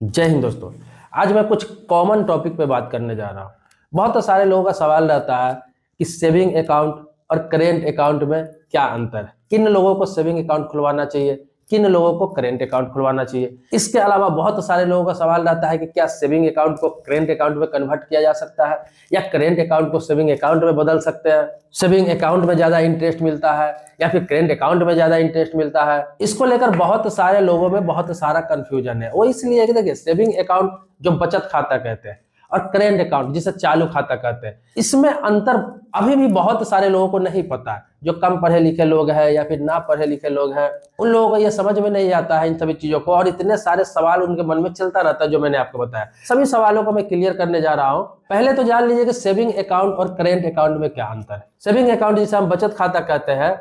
जय हिंद दोस्तों। आज मैं कुछ कॉमन टॉपिक पे बात करने जा रहा हूँ। बहुत सारे लोगों का सवाल रहता है कि सेविंग अकाउंट और करेंट अकाउंट में क्या अंतर है, किन लोगों को सेविंग अकाउंट खुलवाना चाहिए, किन लोगों को करेंट अकाउंट खुलवाना चाहिए। इसके अलावा बहुत सारे लोगों का सवाल रहता है कि क्या सेविंग अकाउंट को करेंट अकाउंट में कन्वर्ट किया जा सकता है या करेंट अकाउंट को सेविंग अकाउंट में बदल सकते हैं, सेविंग अकाउंट में ज्यादा इंटरेस्ट मिलता है या फिर करेंट अकाउंट में ज्यादा इंटरेस्ट मिलता है। इसको लेकर बहुत सारे लोगों में बहुत सारा कंफ्यूजन है। वो इसलिए कि देखिए, सेविंग अकाउंट जो बचत खाता कहते हैं और करेंट अकाउंट जिसे चालू खाता कहते हैं, इसमें अंतर अभी भी बहुत सारे लोगों को नहीं पता है। जो कम पढ़े लिखे लोग हैं या फिर ना पढ़े लिखे लोग हैं, उन लोगों को ये समझ में नहीं आता है इन सभी चीजों को, और इतने सारे सवाल उनके मन में चलता रहता है। जो मैंने आपको बताया, सभी सवालों को मैं क्लियर करने जा रहा हूं। पहले तो जान लीजिए कि सेविंग अकाउंट और करेंट अकाउंट में क्या अंतर है। सेविंग अकाउंट जिसे हम बचत खाता कहते हैं,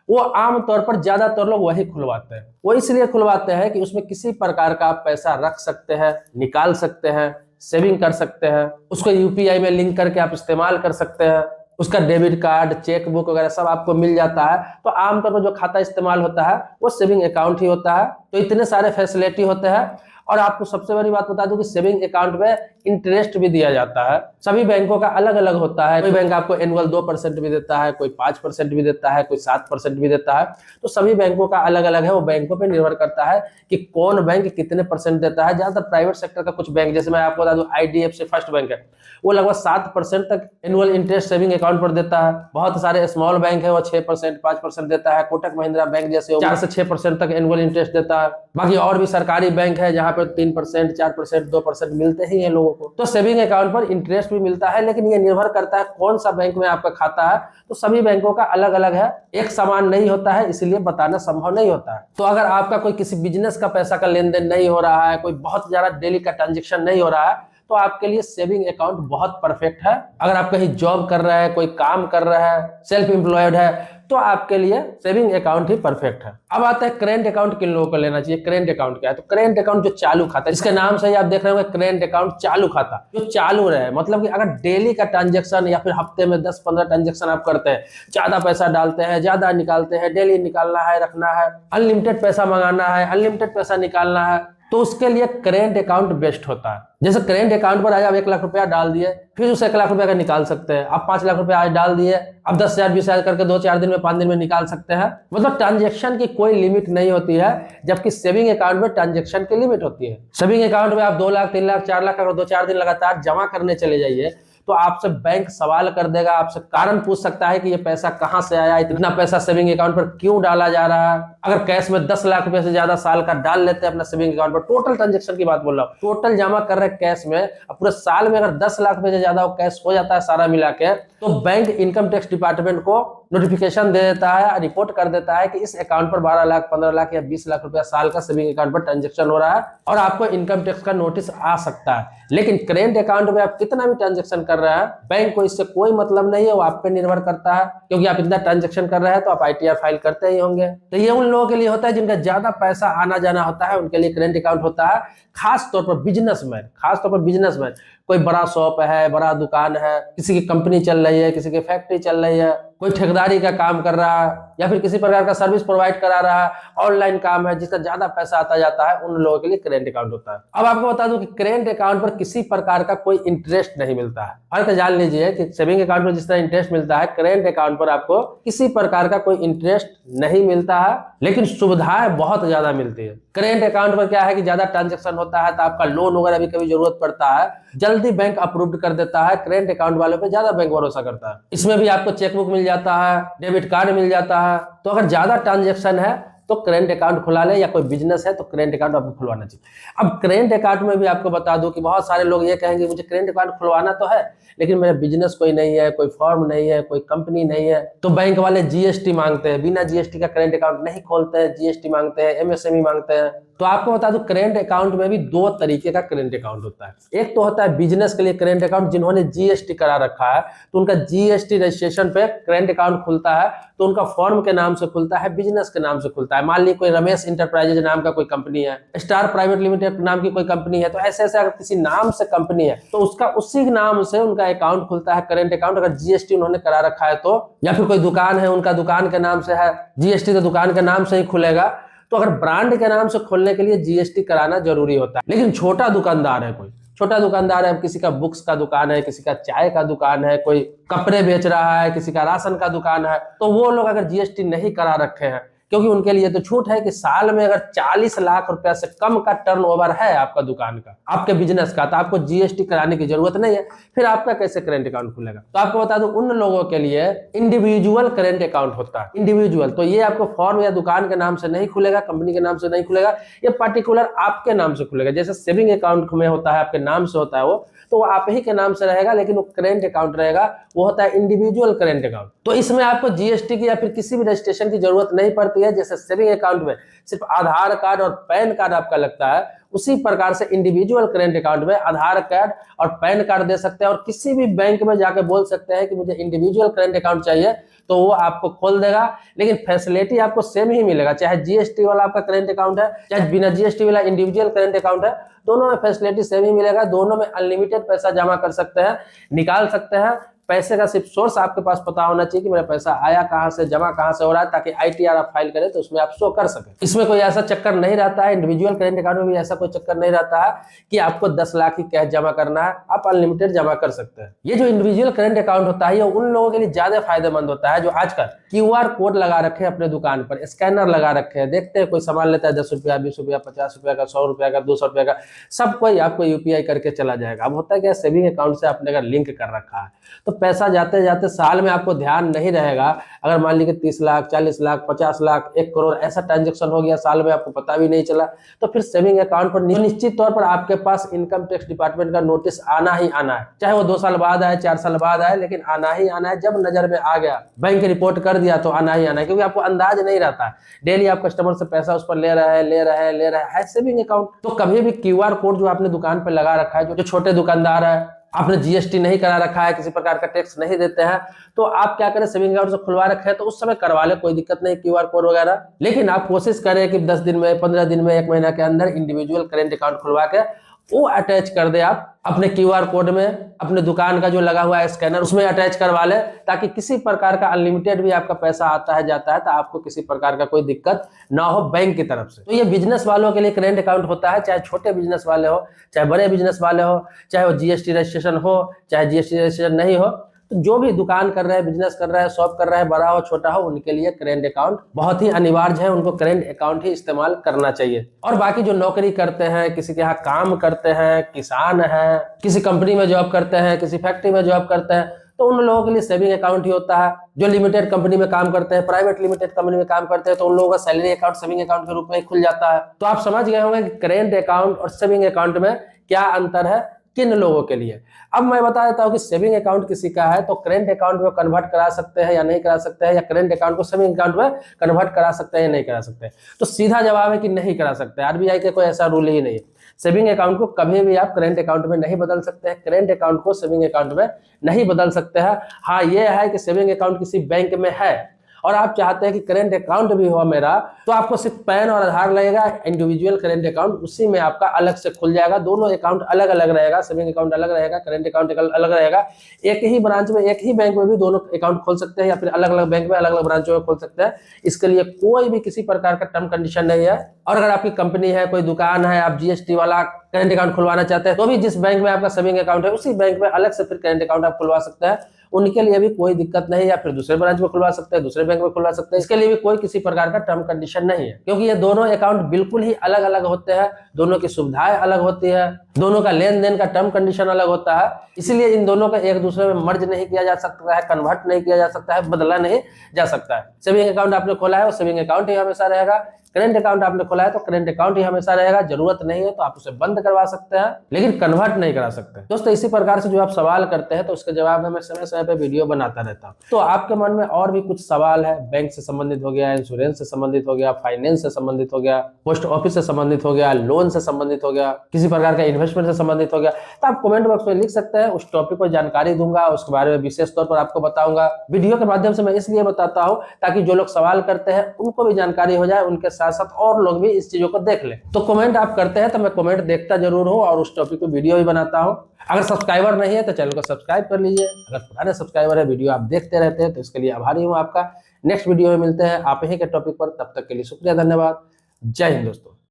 वो आमतौर पर ज्यादातर लोग वही खुलवाते हैं। वो इसलिए खुलवाते हैं कि उसमें किसी प्रकार का आप पैसा रख सकते हैं, निकाल सकते हैं, सेविंग कर सकते हैं, उसको यूपीआई में लिंक करके आप इस्तेमाल कर सकते हैं, उसका डेबिट कार्ड, चेक बुक वगैरह सब आपको मिल जाता है। तो आमतौर पर जो खाता इस्तेमाल होता है वो सेविंग अकाउंट ही होता है। तो इतने सारे फैसिलिटी होते हैं। और आपको सबसे बड़ी बात बता दूं कि सेविंग अकाउंट में इंटरेस्ट भी दिया जाता है। सभी बैंकों का अलग अलग होता है। कोई बैंक आपको एनुअल 2% भी देता है, कोई 5% भी देता है, कोई 7% भी देता है। तो सभी बैंकों का अलग अलग है। वो बैंकों पे निर्भर करता है कि कौन बैंक कितने परसेंट देता है। ज्यादातर प्राइवेट सेक्टर का कुछ बैंक, जैसे मैं आपको बता दूं IDFC फर्स्ट बैंक है, वो लगभग 7% तक एनुअल इंटरेस्ट सेविंग अकाउंट पर देता है। बहुत सारे स्मॉल बैंक है वो 6%, 5% देता है। कोटक महिंद्रा बैंक जैसे 4 से 6% तक एनुअल इंटरेस्ट देता है। बाकी और भी सरकारी बैंक है जहां पर 3%, 4%, 2% मिलते ही हैं लोगों को। तो सेविंग अकाउंट पर इंटरेस्ट भी मिलता है, लेकिन ये निर्भर करता है कौन सा बैंक में आपका खाता है। तो सभी बैंकों का अलग अलग है, एक समान नहीं होता है, इसलिए बताना संभव नहीं होता है। तो अगर आपका कोई किसी बिजनेस का पैसा का लेन देन नहीं हो रहा है, कोई बहुत ज्यादा डेली का ट्रांजेक्शन नहीं हो रहा है, तो आपके लिए सेविंग अकाउंट बहुत परफेक्ट है। अगर आप कहीं जॉब कर रहे हैं, कोई काम कर रहे हैं, सेल्फ एम्प्लॉयड है, तो आपके लिए सेविंग अकाउंट ही परफेक्ट है। अब आता है करेंट अकाउंट किन लोगों को लेना चाहिए। करेंट अकाउंट क्या है? तो करेंट अकाउंट जो चालू खाता है, इसके नाम से ही आप देख रहे होंगे करेंट अकाउंट चालू खाता, जो चालू रहे। मतलब कि अगर डेली का ट्रांजेक्शन या फिर हफ्ते में 10-15 ट्रांजेक्शन आप करते हैं, ज्यादा पैसा डालते हैं, ज्यादा निकालते हैं, डेली निकालना है, रखना है, अनलिमिटेड पैसा मंगाना है, अनलिमिटेड पैसा निकालना है, तो उसके लिए करेंट अकाउंट बेस्ट होता है। जैसे करेंट अकाउंट पर आज आप 1 लाख रुपया डाल दिए, फिर उस 1 लाख रुपया का निकाल सकते हैं। आप 5 लाख रुपया आज डाल दिए, अब 10,000 20,000 करके 2-4 दिन में, 5 दिन में निकाल सकते हैं। मतलब ट्रांजेक्शन की कोई लिमिट नहीं होती है, जबकि सेविंग अकाउंट में ट्रांजेक्शन की लिमिट होती है। सेविंग अकाउंट में आप 2 लाख, 3 लाख, 4 लाख अगर 2-4 दिन लगातार जमा करने चले जाइए, तो आपसे बैंक सवाल कर देगा, आपसे कारण पूछ सकता है कि ये पैसा कहां से आया, इतना पैसा सेविंग अकाउंट पर क्यों डाला जा रहा है। अगर कैश में 10 लाख रुपए से ज्यादा साल का डाल लेते हैं अपना सेविंग अकाउंट पर, टोटल ट्रांजेक्शन की बात बोल रहा हूँ, टोटल जमा कर रहे कैश में, पूरे साल में अगर 10 लाख रुपए से ज्यादा कैश हो जाता है सारा मिला के, तो बैंक इनकम टैक्स डिपार्टमेंट को नोटिफिकेशन दे देता है, रिपोर्ट कर देता है कि इस अकाउंट पर 12 लाख, 15 लाख या 20 लाख रुपया साल का सेविंग अकाउंट पर ट्रांजेक्शन हो रहा है, और आपको इनकम टैक्स का नोटिस आ सकता है। लेकिन करेंट अकाउंट में आप कितना भी ट्रांजेक्शन कर रहे हैं, बैंक को इससे कोई मतलब नहीं है। वो आप पे निर्भर करता है, क्योंकि आप इतना ट्रांजेक्शन कर रहे हैं तो आप ITR फाइल करते ही होंगे। तो ये उन लोगों के लिए होता है जिनका ज्यादा पैसा आना जाना होता है, उनके लिए करेंट अकाउंट होता है। खास तौर पर बिजनेसमैन, कोई बड़ा शॉप है, बड़ा दुकान है, किसी की कंपनी चल रही है, किसी की फैक्ट्री चल रही है, कोई ठेकेदारी का काम कर रहा है या फिर किसी प्रकार का सर्विस प्रोवाइड करा रहा है, ऑनलाइन काम है, जिसका ज्यादा पैसा आता जाता है, उन लोगों के लिए करेंट अकाउंट होता है। अब आपको बता दूं कि करेंट अकाउंट पर किसी प्रकार का कोई इंटरेस्ट नहीं मिलता है। और जान लीजिए कि सेविंग अकाउंट पर जिस तरह इंटरेस्ट मिलता है, करेंट अकाउंट पर आपको किसी प्रकार का कोई इंटरेस्ट नहीं मिलता है, लेकिन सुविधाएं बहुत ज्यादा मिलती है। करेंट अकाउंट पर क्या है कि ज्यादा ट्रांजेक्शन होता है तो आपका लोन वगैरह भी कभी जरूरत पड़ता है, जल्दी बैंक अप्रूव्ड कर देता है। करेंट अकाउंट वालों पे ज्यादा बैंक भरोसा करता है। इसमें भी आपको चेकबुक मिल जाता है, डेबिट कार्ड मिल जाता है। तो अगर ज्यादा ट्रांजेक्शन है तो करेंट अकाउंट खुला ले, या कोई बिजनेस है तो करेंट अकाउंट आपको खुलवाना चाहिए। अब करेंट अकाउंट में भी आपको बता दूं कि बहुत सारे लोग ये कहेंगे मुझे करेंट अकाउंट खुलवाना तो है, लेकिन मेरा बिजनेस कोई नहीं है, कोई फर्म नहीं है, कोई कंपनी नहीं है, तो बैंक वाले GST मांगते हैं। बिना GST का करेंट अकाउंट नहीं खोलते हैं, GST मांगते हैं, MSME मांगते हैं। तो आपको बता दूं करेंट अकाउंट में भी 2 तरीके का करेंट अकाउंट होता है। एक तो होता है बिजनेस के लिए करेंट अकाउंट, जिन्होंने GST करा रखा है तो उनका GST रजिस्ट्रेशन पे करेंट अकाउंट खुलता है, तो उनका फर्म के नाम से खुलता है, बिजनेस के नाम से खुलता है। मान लीजिए कोई रमेश इंटरप्राइजेज नाम का कोई कंपनी है, स्टार प्राइवेट लिमिटेड नाम की कोई कंपनी है, तो ऐसे ऐसे अगर किसी नाम से कंपनी है तो उसका उसी नाम से उनका अकाउंट खुलता है, करेंट अकाउंट, अगर GST उन्होंने करा रखा है तो। या फिर कोई दुकान है, उनका दुकान के नाम से है, GST तो दुकान के नाम से ही खुलेगा, तो अगर ब्रांड के नाम से खोलने के लिए जीएसटी कराना जरूरी होता है। लेकिन छोटा दुकानदार है, कोई छोटा दुकानदार है, किसी का बुक्स का दुकान है, किसी का चाय का दुकान है, कोई कपड़े बेच रहा है, किसी का राशन का दुकान है, तो वो लोग अगर जीएसटी नहीं करा रखे हैं, क्योंकि उनके लिए तो छूट है कि साल में अगर 40 लाख रुपया से कम का टर्नओवर है आपका दुकान का, आपके बिजनेस का, तो आपको जीएसटी कराने की जरूरत नहीं है। फिर आपका कैसे करेंट अकाउंट खुलेगा? तो आपको बता दूं, उन लोगों के लिए इंडिविजुअल करेंट अकाउंट होता है। इंडिविजुअल, तो ये आपको फॉर्म या दुकान के नाम से नहीं खुलेगा, कंपनी के नाम से नहीं खुलेगा, ये पर्टिकुलर आपके नाम से खुलेगा। जैसे सेविंग अकाउंट में होता है, आपके नाम से होता है वो आप ही के नाम से रहेगा, लेकिन वो करेंट अकाउंट रहेगा, वो होता है इंडिविजुअल करेंट अकाउंट। तो इसमें आपको जीएसटी की या फिर किसी भी रजिस्ट्रेशन की जरूरत नहीं पड़ती है। जैसे सेविंग अकाउंट में सिर्फ आधार कार्ड और पैन कार्ड आपका लगता है, उसी प्रकार से इंडिविजुअल करेंट अकाउंट में आधार कार्ड और पैन कार्ड दे सकते हैं, और किसी भी बैंक में जाकर बोल सकते हैं कि मुझे इंडिविजुअल करेंट अकाउंट चाहिए, तो वो आपको खोल देगा। लेकिन फैसिलिटी आपको सेम ही मिलेगा, चाहे जीएसटी वाला आपका करेंट अकाउंट है, चाहे बिना जीएसटी वाला इंडिविजुअल करेंट अकाउंट है, दोनों में फैसिलिटी सेम ही मिलेगा। दोनों में अनलिमिटेड पैसा जमा कर सकते हैं, निकाल सकते हैं। पैसे का सिर्फ सोर्स आपके पास पता होना चाहिए कि मेरा पैसा आया कहां से, जमा कहां से हो रहा है, ताकि आईटीआर आप फाइल करें तो उसमें आप शो कर सके। इसमें कोई ऐसा चक्कर नहीं रहता है, इंडिविजुअल करेंट अकाउंट में भी ऐसा कोई चक्कर नहीं रहता है कि आपको 10 लाख ही कैश जमा करना है, आप अनलिमिटेड जमा कर सकते हैं। ये जो इंडिविजुअल करेंट अकाउंट होता है, ये उन लोगों के लिए ज्यादा फायदेमंद होता है जो आजकल क्यूआर कोड लगा रखे हैं अपने दुकान पर, स्कैनर लगा रखे हैं। देखते हैं कोई सामान लेता है 10 रुपया, 20 रुपया, 50 रुपया का, 100 रुपया का, 200 रुपया का, सब कोई आपको यूपीआई करके चला जाएगा। अब होता है क्या, सेविंग अकाउंट से आपने अगर लिंक कर रखा है तो पैसा जाते जाते साल में आपको ध्यान नहीं रहेगा। अगर मान लीजिए 30 लाख, 40 लाख, 50 लाख, 1 करोड़ ऐसा ट्रांजेक्शन हो गया साल में, आपको पता भी नहीं चला, तो फिर सेविंग अकाउंट पर निश्चित तौर पर आपके पास इनकम टैक्स डिपार्टमेंट का नोटिस आना ही आना है। चाहे वो 2 साल बाद आए, 4 साल बाद आए, लेकिन आना ही आना है। जब नजर में आ गया, बैंक रिपोर्ट कर दिया, तो आना ही आना है, क्योंकि आपको अंदाज नहीं रहता है। डेली आप कस्टमर से पैसा उस पर ले रहे हैं सेविंग अकाउंट। तो कभी भी क्यूआर कोड जो आपने दुकान पर लगा रखा है, जो छोटे दुकानदार है, आपने जीएसटी नहीं करा रखा है, किसी प्रकार का टैक्स नहीं देते हैं, तो आप क्या करें, सेविंग अकाउंट से खुलवा रखे हैं तो उस समय करवा ले, कोई दिक्कत नहीं, क्यूआर कोड वगैरह। लेकिन आप कोशिश करें कि 10 दिन में, 15 दिन में, 1 महीना के अंदर इंडिविजुअल करेंट अकाउंट खुलवा के वो अटैच कर दे आप अपने क्यूआर कोड में, अपने दुकान का जो लगा हुआ है स्कैनर, उसमें अटैच करवा ले, ताकि किसी प्रकार का अनलिमिटेड भी आपका पैसा आता है जाता है तो आपको किसी प्रकार का कोई दिक्कत ना हो बैंक की तरफ से। तो ये बिजनेस वालों के लिए करेंट अकाउंट होता है, चाहे छोटे बिजनेस वाले हो, चाहे बड़े बिजनेस वाले हो, चाहे वो जीएसटी रजिस्ट्रेशन हो, चाहे जीएसटी रजिस्ट्रेशन नहीं हो, तो जो भी दुकान कर रहे हैं, बिजनेस कर रहे हैं, शॉप कर रहे हैं, बड़ा हो छोटा हो, उनके लिए करेंट अकाउंट बहुत ही अनिवार्य है। उनको करेंट अकाउंट ही इस्तेमाल करना चाहिए। और बाकी जो नौकरी करते हैं, किसी के यहाँ काम करते हैं, किसान है, किसी कंपनी में जॉब करते हैं, किसी फैक्ट्री में जॉब करते हैं, तो उन लोगों के लिए सेविंग अकाउंट ही होता है। जो लिमिटेड कंपनी में काम करते हैं, प्राइवेट लिमिटेड कंपनी में काम करते हैं, तो उन लोगों का सैलरी अकाउंट सेविंग अकाउंट के रूप में खुल जाता है। तो आप समझ गए होंगे कि करेंट अकाउंट और सेविंग अकाउंट में क्या अंतर है, किन लोगों के लिए। अब मैं बता देता हूं कि सेविंग अकाउंट किसी का है तो करेंट अकाउंट में कन्वर्ट करा सकते हैं या नहीं करा सकते हैं, या करेंट अकाउंट को सेविंग अकाउंट में कन्वर्ट करा सकते हैं या नहीं करा सकते हैं। तो सीधा जवाब है कि नहीं करा सकते। आरबीआई के कोई ऐसा रूल ही नहीं है। सेविंग अकाउंट को कभी भी आप करेंट अकाउंट में नहीं बदल सकते हैं, करेंट अकाउंट को सेविंग अकाउंट में नहीं बदल सकते हैं। हाँ, ये है कि सेविंग अकाउंट किसी बैंक में है और आप चाहते हैं कि करेंट अकाउंट भी हो मेरा, तो आपको सिर्फ पैन और आधार लगेगा। इंडिविजुअल करेंट अकाउंट उसी में आपका अलग से खुल जाएगा। दोनों अकाउंट अलग अलग रहेगा, सेविंग अकाउंट अलग रहेगा, करेंट अकाउंट अलग रहेगा। एक ही ब्रांच में, एक ही बैंक में भी दोनों अकाउंट खोल सकते हैं, या फिर अलग अलग बैंक में अलग अलग ब्रांचों में खोल सकते हैं। इसके लिए कोई भी किसी प्रकार का टर्म कंडीशन नहीं है। और अगर आपकी कंपनी है, कोई दुकान है, आप जीएसटी वाला करेंट अकाउंट खुलवाना चाहते हैं, तो भी जिस बैंक में आपका सेविंग अकाउंट है उसी बैंक में अलग से फिर करेंट अकाउंट आप खुलवा सकते हैं। उनके लिए भी कोई दिक्कत नहीं है, या फिर दूसरे ब्रांच में खुलवा सकते हैं, दूसरे बैंक में खुलवा सकते हैं। इसके लिए भी कोई किसी प्रकार का टर्म कंडीशन नहीं है, क्योंकि ये दोनों अकाउंट बिल्कुल ही अलग अलग होते हैं। दोनों की सुविधाएं अलग होती है, दोनों का लेन देन का टर्म कंडीशन अलग होता है। इसलिए इन दोनों का एक दूसरे में मर्ज नहीं किया जा सकता है, कन्वर्ट नहीं किया जा सकता है, बदला नहीं जा सकता है। सेविंग अकाउंट आपने खोला है वो सेविंग अकाउंट ही हमेशा रहेगा। करेंट अकाउंट आपने खोला है तो करेंट अकाउंट ही हमेशा रहेगा। जरूरत नहीं है तो आप उसे बंद करवा सकते हैं, लेकिन कन्वर्ट नहीं करा सकते। दोस्तों, इसी प्रकार से जो आप सवाल करते हैं तो उसके जवाब में मैं समय समय पे वीडियो बनाता रहता हूँ। तो आपके मन में और भी कुछ सवाल है, बैंक से संबंधित हो गया, इंश्योरेंस से संबंधित हो गया, फाइनेंस से संबंधित हो गया, पोस्ट ऑफिस से संबंधित हो गया, लोन से संबंधित हो गया, किसी प्रकार का इन्वेस्टमेंट से संबंधित हो गया, तो आप कमेंट बॉक्स में लिख सकते हैं। उस टॉपिक पर जानकारी दूंगा, उसके बारे में विशेष तौर पर आपको बताऊंगा। वीडियो के माध्यम से मैं इसलिए बताता हूँ ताकि जो लोग सवाल करते हैं उनको भी जानकारी हो जाए, उनके साथ साथ और लोग भी इस चीजों को देख ले। तो कमेंट आप करते हैं तो मैं कमेंट देखता जरूर हूं और उस टॉपिक पे वीडियो भी बनाता हूं। अगर सब्सक्राइबर नहीं है तो चैनल को सब्सक्राइब कर लीजिए। अगर पुराने सब्सक्राइबर है, वीडियो आप देखते रहते हैं, तो इसके लिए आभारी हूं आपका। नेक्स्ट वीडियो में मिलते हैं आप ही के टॉपिक पर। तब तक के लिए शुक्रिया, धन्यवाद। जय हिंद दोस्तों।